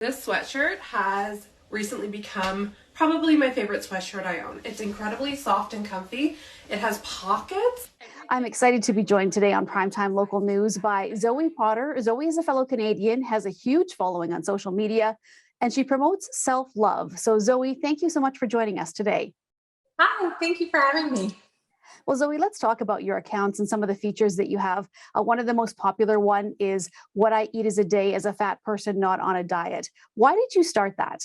This sweatshirt has recently become probably my favorite sweatshirt I own. It's incredibly soft and comfy. It has pockets. I'm excited to be joined today on Primetime Local News by Zoe Potter. Zoe is a fellow Canadian, has a huge following on social media, and she promotes self-love. So Zoe, thank you so much for joining us today. Hi, thank you for having me. Well, Zoe, let's talk about your accounts and some of the features that you have. One of the most popular one is what I eat as a day as a fat person not on a diet. Why did you start that?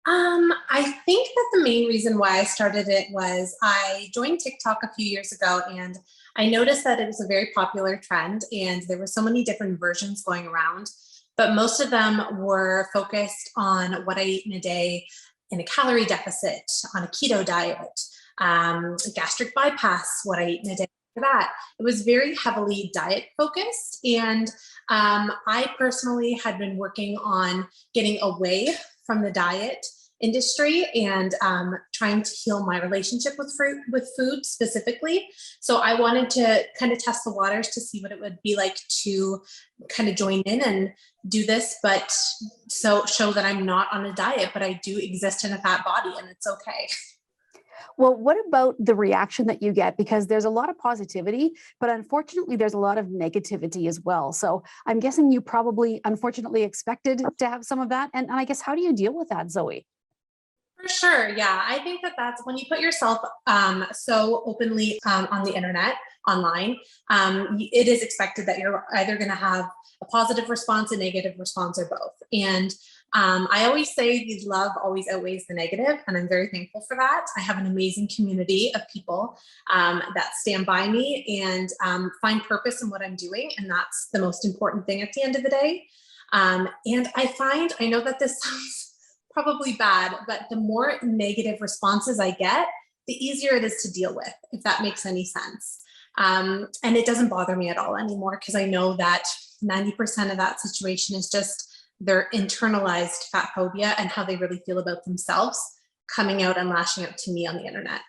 I think that the main reason why I started it was I joined TikTok a few years ago and I noticed that it was a very popular trend and there were so many different versions going around, but most of them were focused on what I eat in a day in a calorie deficit, on a keto diet, gastric bypass, what I eat in a day for that. It was very heavily diet focused. And I personally had been working on getting away from the diet industry and trying to heal my relationship with food specifically. So I wanted to kind of test the waters to see what it would be like to kind of join in and do this, but so show that I'm not on a diet, but I do exist in a fat body and it's okay. Well, what about the reaction that you get? Because there's a lot of positivity, but unfortunately, there's a lot of negativity as well. So I'm guessing you probably, unfortunately, expected to have some of that. And I guess, how do you deal with that, Zoe? For sure. Yeah. I think that that's when you put yourself so openly on the internet, online, it is expected that you're either going to have a positive response, a negative response, or both. And I always say the love always outweighs the negative, and I'm very thankful for that. I have an amazing community of people that stand by me and find purpose in what I'm doing. And that's the most important thing at the end of the day. And I know that this sounds probably bad, but the more negative responses I get, the easier it is to deal with, if that makes any sense. And it doesn't bother me at all anymore because I know that 90% of that situation is just their internalized fat phobia and how they really feel about themselves coming out and lashing out to me on the internet.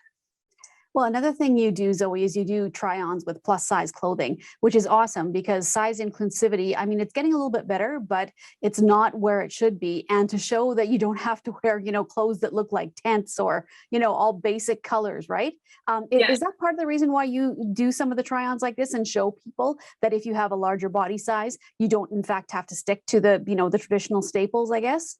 Well, another thing you do, Zoe, is you do try-ons with plus size clothing, which is awesome because size inclusivity, I mean, it's getting a little bit better, but it's not where it should be. And to show that you don't have to wear, clothes that look like tents or, all basic colors, right? Yes. Is that part of the reason why you do some of the try-ons like this and show people that if you have a larger body size, you don't in fact have to stick to the traditional staples, I guess?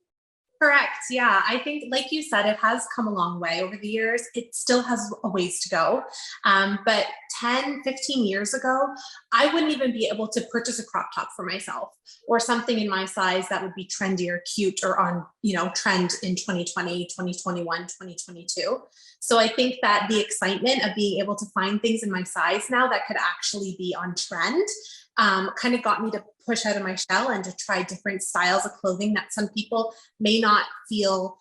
Correct. Yeah. I think, like you said, it has come a long way over the years. It still has a ways to go. But 10, 15 years ago, I wouldn't even be able to purchase a crop top for myself or something in my size that would be trendy or cute or on, trend in 2020, 2021, 2022. So I think that the excitement of being able to find things in my size now that could actually be on trend kind of got me to push out of my shell and to try different styles of clothing that some people may not feel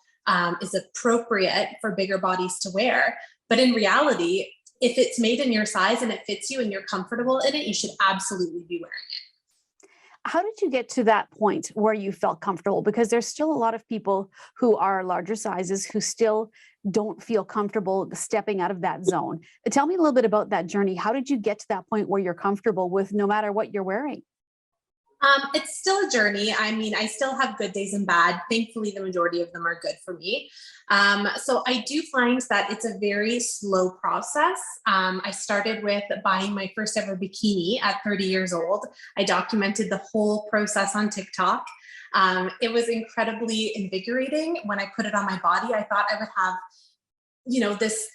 is appropriate for bigger bodies to wear. But in reality, if it's made in your size and it fits you and you're comfortable in it, you should absolutely be wearing it. How did you get to that point where you felt comfortable? Because there's still a lot of people who are larger sizes who still don't feel comfortable stepping out of that zone. Tell me a little bit about that journey. How did you get to that point where you're comfortable with no matter what you're wearing? It's still a journey. I mean, I still have good days and bad. Thankfully, the majority of them are good for me. So I do find that it's a very slow process. I started with buying my first ever bikini at 30 years old. I documented the whole process on TikTok. It was incredibly invigorating. When I put it on my body, I thought I would have, this,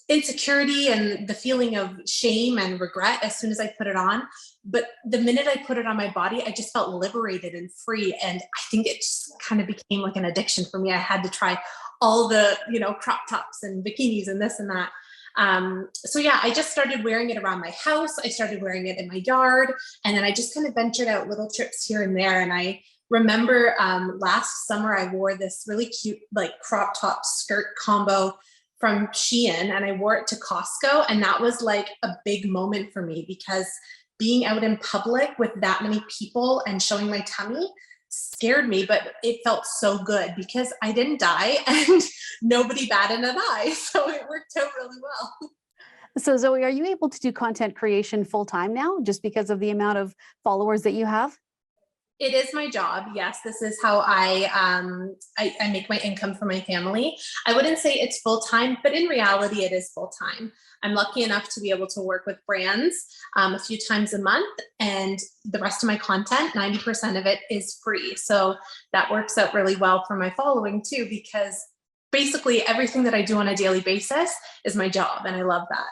insecurity and the feeling of shame and regret as soon as I put it on. But the minute I put it on my body, I just felt liberated and free. And I think it just kind of became like an addiction for me. I had to try all the, crop tops and bikinis and this and that. So yeah, I just started wearing it around my house. I started wearing it in my yard. And then I just kind of ventured out little trips here and there. And I remember last summer, I wore this really cute, like crop top skirt combo from Shein and I wore it to Costco. And that was like a big moment for me because being out in public with that many people and showing my tummy scared me, but it felt so good because I didn't die and nobody batted an eye. So it worked out really well. So Zoe, are you able to do content creation full time now just because of the amount of followers that you have? It is my job. Yes, this is how I make my income for my family. I wouldn't say it's full time, but in reality, it is full time. I'm lucky enough to be able to work with brands a few times a month, and the rest of my content, 90% of it is free. So that works out really well for my following too, because basically everything that I do on a daily basis is my job, and I love that.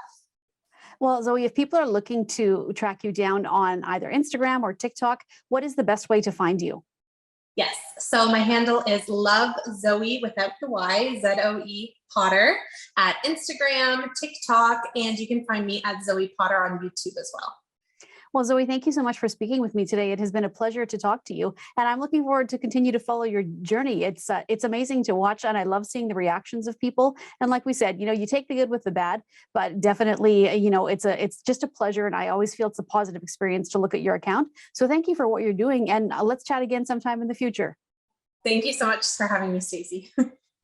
Well, Zoe, if people are looking to track you down on either Instagram or TikTok, what is the best way to find you? Yes. So my handle is Love Zoe without the Y, Zoe Potter, at Instagram, TikTok, and you can find me at Zoe Potter on YouTube as well. Well, Zoe, thank you so much for speaking with me today. It has been a pleasure to talk to you, and I'm looking forward to continue to follow your journey. It's amazing to watch, and I love seeing the reactions of people. And like we said, you take the good with the bad, but definitely, it's just a pleasure, and I always feel it's a positive experience to look at your account. So thank you for what you're doing, and let's chat again sometime in the future. Thank you so much for having me, Stacey.